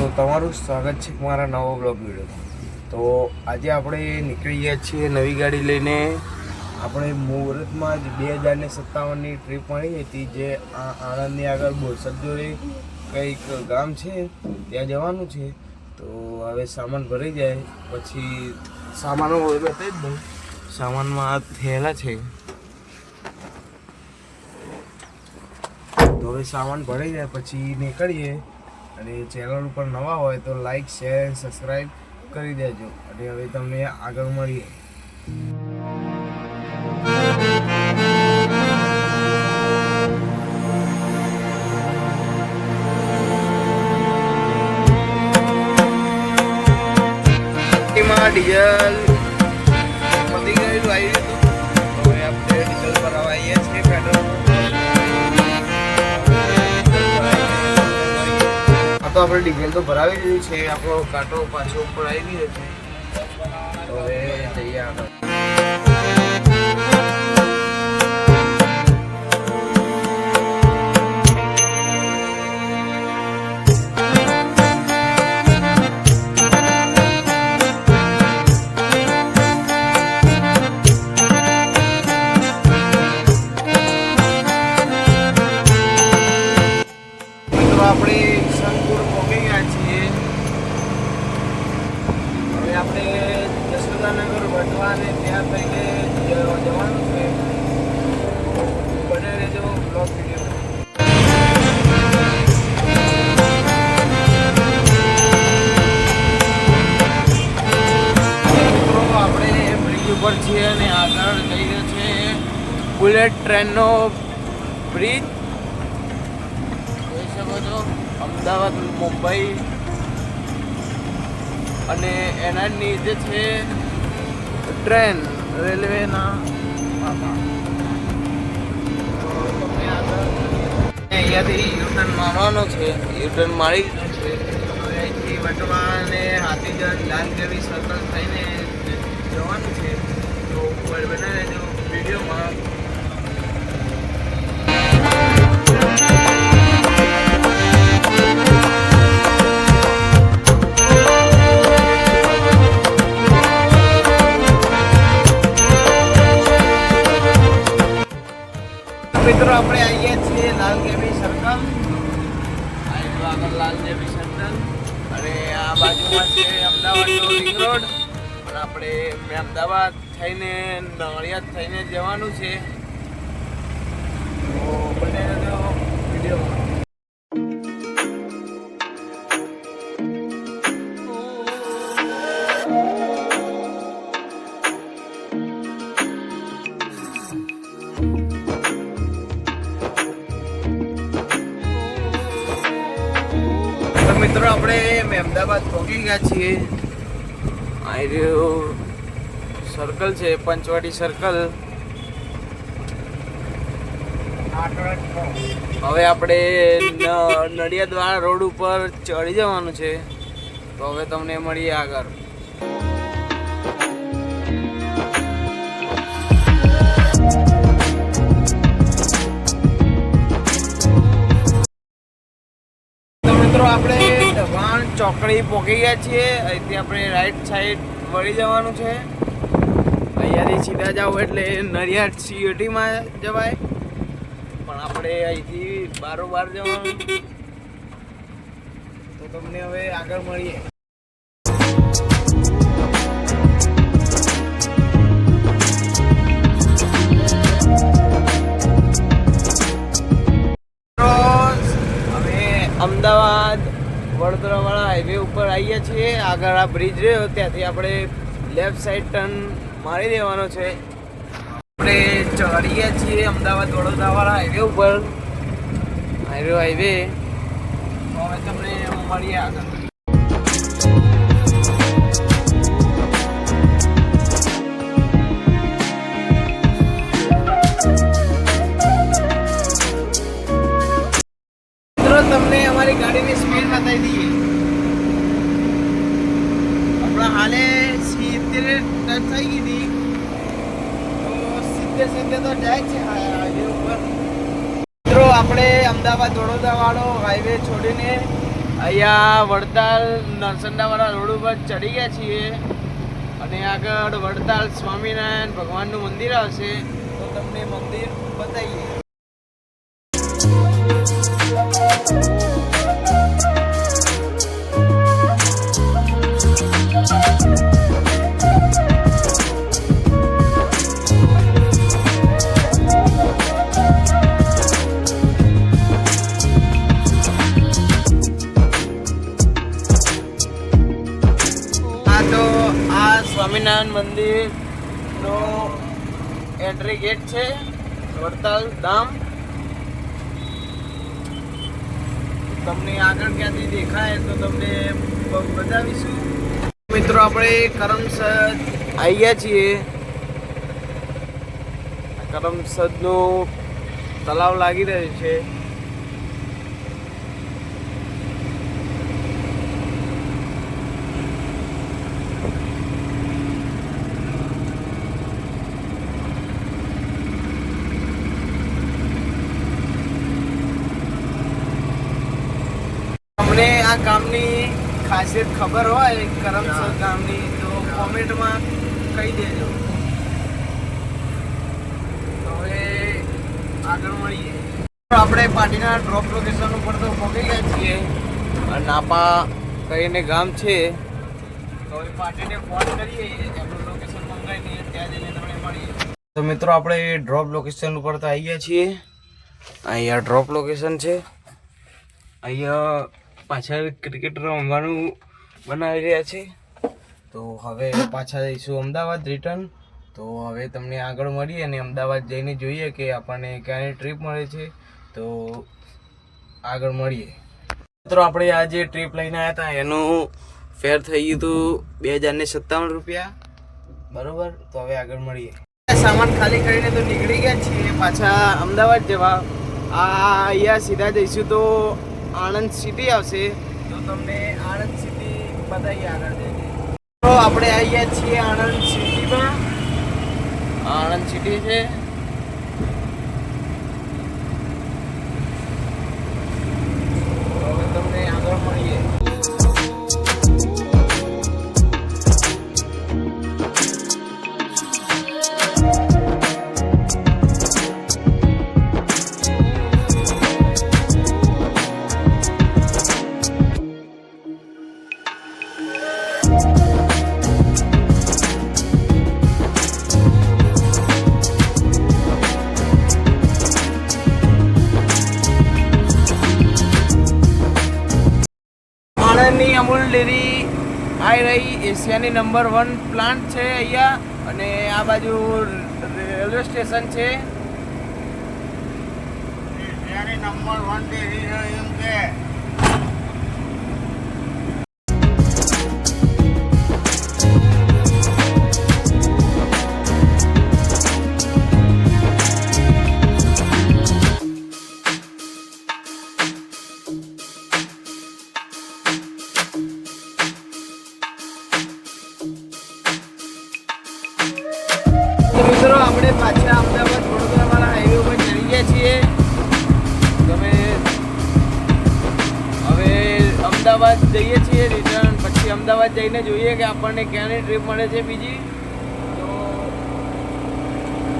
તો તમારું સ્વાગત છે મારા નવો બ્લોગ વિડીયોમાં। તો આજે આપણે નીકળી ગયા છીએ નવી ગાડી લઈને। આપણે મુહૂર્તમાં જ 2057ની ટ્રીપ મળી હતી, જે આણંદની આગળ બોરસદ જોડે કંઈક ગામ છે ત્યાં જવાનું છે। તો હવે સામાન ભરાઈ જાય પછી સામાનો બતાવી જ દઉં। સામાનમાં આ થયેલા છે, તો હવે સામાન ભરાઈ જાય પછી નીકળીએ। અને ચેનલ ઉપર નવા હોય તો લાઈક શેર અને સબસ્ક્રાઈબ કરી દેજો। અને હવે તમને આગળ મળીએ। ડીઝલ પતી ગયેલું આવી હતું, હવે આપણે ડીઝલ ભરાવા આવીએ છીએ પેટ્રોલ। તો આપણે ડીઝલ તો ભરાવી દીધું છે, આપણો કાંટો પાછો ઉપર આવી ગયો છે। તો હવે જઈએ આગળ। આપણે સંતપુર પહોંચી ગયા છીએ। હવે આપણે જશોદાનગર વટવા અને ત્યાં થઈને જવાનું છે। બને રહેજો બ્લોગ વિડીયો। મિત્રો આપણે બ્રિજ ઉપર છીએ અને આગળ જઈ રહ્યો છે બુલેટ ટ્રેનનો બ્રિજ। અમદાવાદ મુંબઈ અને એના નીચે છે ટ્રેન રેલવેના। અહીંયાથી યુટર્ન મારવાનો છે, યુટર્ન મારી દીધું છે। હવે અહીંથી વટવા અને હાથીગંજ લાલગેવી સર્કલ થઈને જવાનું છે। તો બને રહેજો વિડીયોમાં। મિત્રો આપણે આવીએ છીએ લાલગેવી સર્કલ, આગળ લાલગેવી સર્કલ અને આ બાજુમાં છે અમદાવાદનો રિંગ રોડ। અને આપણે અમદાવાદ થઈને નડિયાદ થઈને જવાનું છે। તો બને રહેજો વિડીયોમાં। મિત્રો આપણે અમદાવાદ પહોંચી ગયા છીએ। આ સર્કલ છે પંચવાટી સર્કલ। હવે આપણે નડિયાદ વાળા રોડ ઉપર ચડી જવાનું છે। તો હવે તમને મળીએ આગળ। આપણે દબાણ ચોકડી પહોંચી ગયા છીએ। અહીંથી આપણે રાઈટ સાઈડ વળી જવાનું છે। અહીંયાથી સીધા જાવ એટલે નડિયાદ સીઓટીમાં જવાય, પણ આપણે અહીંથી બારોબાર જવાનું। તો તમને હવે આગળ મળીએ। અમદાવાદ વડોદરાવાળા હાઈવે ઉપર આવીએ છીએ। આગળ આ બ્રિજ રહ્યો ત્યાંથી આપણે લેફ્ટ સાઈડ ટર્ન મારી દેવાનો છે। આપણે ચડીએ છીએ અમદાવાદ વડોદરાવાળા હાઈવે ઉપર, હાઈવે। તો હવે તમને મળીએ આગળ। તમને અમારી ગાડીની સ્પીડ બતાવી દઈએ। આપણા હાલે 70 ટચ થઈ ગઈ હતી, તો 70 તો જાય છે હાઈવે ઉપર। મિત્રો આપણે અમદાવાદ વડોદરા વાળો હાઈવે છોડીને અહીંયા વડતાલ નરસંડાવાળા રોડ ઉપર ચડી ગયા છીએ અને આગળ વડતાલ સ્વામિનારાયણ ભગવાનનું મંદિર આવશે, તો તમને મંદિર બતાવીએ. સ્વામિનારાયણ મંદિરનો એન્ટ્રી ગેટ છે, વડતાલ ધામ. તમને આગળ ક્યાંથી દેખાય તો તમને બતાવીશું. મિત્રો આપણે કરમસદ આવી ગયા છીએ. કરમસદનું તલાવ લાગી રહ્યું છે. તમને આ ગામની ખાસિયત ખબર હોય કરમસદ ગામની તો કોમેન્ટમાં કહી દેજો. હવે આગળ મળીએ. આપણે પાટીના ડ્રોપ લોકેશન ઉપર તો પહોંચી ગયા છીએ. નાપા કહીને ગામ છે, તો હવે પાટીને ફોન કરીએ, એમનું લોકેશન મંગાવીને ત્યાં જઈને તમને મળીએ. તો મિત્રો આપણે ડ્રોપ લોકેશન ઉપર તો આવી ગયા છીએ. અહીંયા ડ્રોપ લોકેશન છે. અહીંયા પાછળ ક્રિકેટ રમવાનું બનાવી રહ્યા છે. તો હવે પાછા જઈશું અમદાવાદ રિટર્ન. તો હવે તમને આગળ મળીએ અને અમદાવાદ જઈને જોઈએ કે આપણને ક્યાંની ટ્રીપ મળે છે. તો આગળ મળીએ. મિત્રો આપણે આ જે ટ્રીપ લઈને આવ્યા હતા એનું ફેર થઈ ગયું હતું 2057 રૂપિયા, બરાબર. તો હવે આગળ મળીએ. સામાન ખાલી કરીને તો નીકળી ગયા છીએ પાછા અમદાવાદ જવા. અહીંયા સીધા જઈશું તો આણંદ સિટી આવશે, તો તમને આણંદ સિટી બતાવીએ આગળ જઈને. તો આપણે આવી ગયા છીએ આણંદ સિટીમાં. આણંદ સિટી છે. હવે તમને આગળ મળીએ. આણંદની અમૂલ ડેરી આવી રહી એશિયાની નંબર 1 પ્લાન્ટ છે અહીંયા. અને આ બાજુ રેલવે સ્ટેશન છે. એશિયાની નંબર 1 ડેરી એમ છે. મિત્રો આપણે પાછા અમદાવાદ વડોદરાવાળા હાઈવે ઉપર ચડી ગયા છીએ. તમે હવે અમદાવાદ જઈએ છીએ રિટર્ન. પછી અમદાવાદ જઈને જોઈએ કે આપણને ક્યાંની ટ્રીપ મળે છે બીજી. તો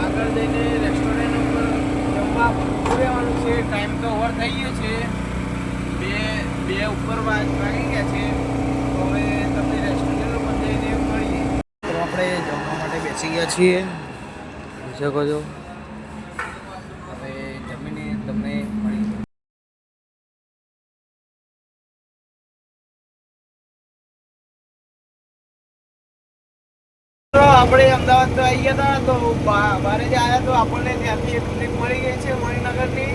આગળ જઈને રેસ્ટોરન્ટ ઉપર જમવા રહેવાનું છે. ટાઈમ તો ઓવર થઈ ગયો છે, બે ઉપર વાગી ગયા છે. તો હવે તમને રેસ્ટોરન્ટ ઉપર જઈને મળીએ. તો આપણે જમવા માટે બેસી ગયા છીએ, શકો છો. હવે જમીને તમને મળી. આપણે અમદાવાદ તો આવી ગયા હતા. તો બારે જે આવ્યા તો આપણને ત્યાંથી એક ટ્રીપ મળી ગઈ છે મણિનગરની.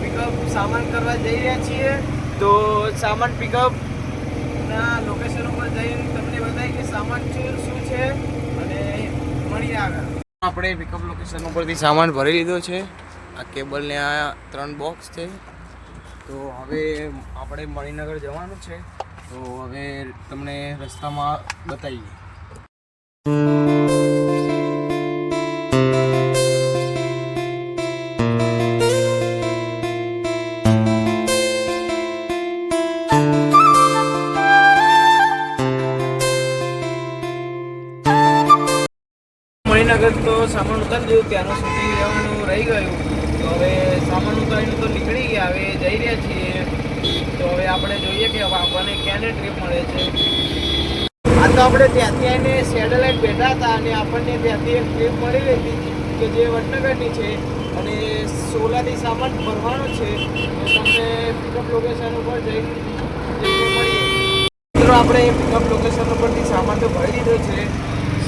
પિકઅપ સામાન કરવા જઈ રહ્યા છીએ. તો સામાન પિકઅપના લોકેશન ઉપર જઈને તમને બતાવી કે સામાન શું છે અને મળીએ આગળ. આપણે પિકઅપ લોકેશન ઉપરથી સામાન ભરી લીધો છે. આ કેબલને આ 3 બોક્સ છે. તો હવે આપણે મણિનગર જવાનું છે. તો હવે તમને રસ્તામાં બતાવીએ. વિજયનગર તો સામાન ઉતારી દીધું, ત્યાંનું શૂટિંગ રહેવાનું રહી ગયું. તો હવે સામાન ઉતારીને તો નીકળી ગયા, હવે જઈ રહ્યા છીએ. તો હવે આપણે જોઈએ કે હવે આપણને ક્યાંને ટ્રીપ મળે છે. આ તો આપણે ત્યાંથી આવીને સેટેલાઇટ બેઠા હતા અને આપણને ત્યાંથી એક ટ્રીપ મળી હતી કે જે વડનગરની છે અને સોલાથી સામાન ભરવાનો છે. તો તમને પિકઅપ લોકેશન ઉપર જઈને મળીએ. મિત્રો આપણે પિકઅપ લોકેશન ઉપરથી સામાન તો ભરી દીધો છે.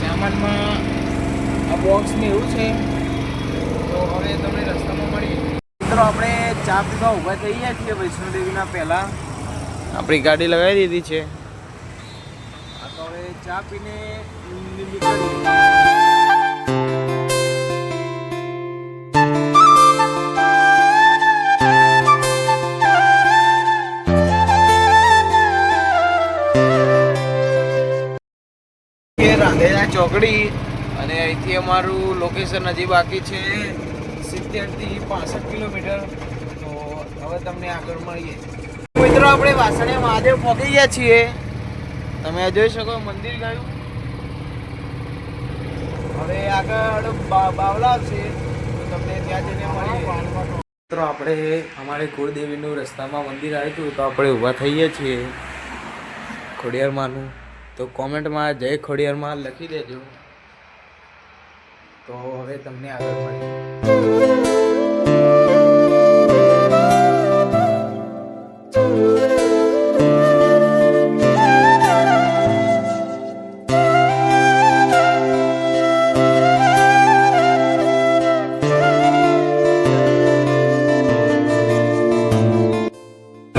સામાનમાં આ બોક્સ ને એવું છે. તો હવે તમને રસ્તામાં મળીએ. મિત્રો આપણે ચા પીવા ઊભા થઈ ગયા છીએ વૈષ્ણોદેવીના પહેલાં. આપણી ગાડી લગાવી દીધી છે. તો હવે ચા પીને નીકળીએ. રાંધેરા ચોકડી અને અહીંથી અમારું લોકેશન હજી બાકી છે 70 થી 65 કિલોમીટર. તો હવે તમને આગળ મળીએ. મિત્રો આપણે વાસણિયા મહાદેવ પહોંચી ગયા છીએ. તમે જોઈ શકો મંદિર ગયું. હવે આગળ બાવલા છે, તો તમને ત્યાં જઈને મળીએ. મિત્રો આપણે અમારે કુળદેવીનું રસ્તામાં મંદિર આવ્યું હતું, તો આપણે ઊભા થઈએ છીએ ખોડિયારમાંનું. તો કોમેન્ટમાં જય ખોડિયારમાં લખી દેજો. તો હવે તમને આગળ મળીએ.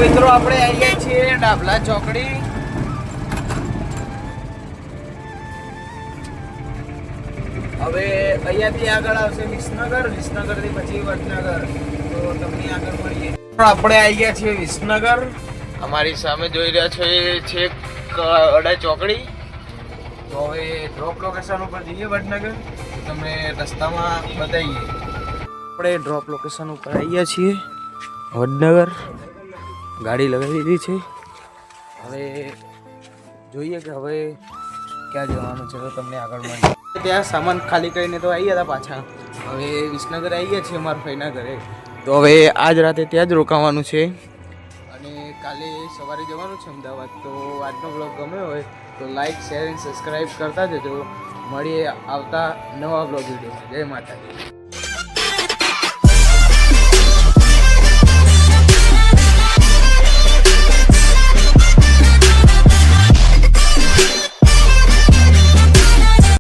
મિત્રો આપણે આવીએ છીએ ડાભલા ચોકડી. હવે અહીંયાથી આગળ આવશે વિસનગર, વિસનગરથી પછી વડનગર. તો તમને આગળ મળીએ. આપણે આવી ગયા છીએ વિસનગર. અમારી સામે જોઈ રહ્યા છો એ છે અડા ચોકડી. તો હવે ડ્રોપ લોકેશન ઉપર જઈએ વડનગર. તમને રસ્તામાં બતાવીએ. આપણે ડ્રોપ લોકેશન ઉપર આવી ગયા છીએ વડનગર. ગાડી લગાવી દીધી છે. હવે જોઈએ કે હવે ક્યાં જવાનું છે. તો તમને આગળ મળીએ. ત્યાં સામાન ખાલી કરીને તો આવી ગયા હતા પાછા. હવે વિસનગર આવી ગયા છીએ અમારા ભાઈના ઘરે. તો હવે આજ રાતે ત્યાં જ રોકાવાનું છે અને કાલે સવારે જવાનું છે અમદાવાદ. તો આજનો બ્લોગ ગમ્યો હોય તો લાઈક, શેર અને સબસ્ક્રાઈબ કરતા જજો. મળીએ આવતા નવા બ્લોગ વિડીયોમાં. જય માતાજી.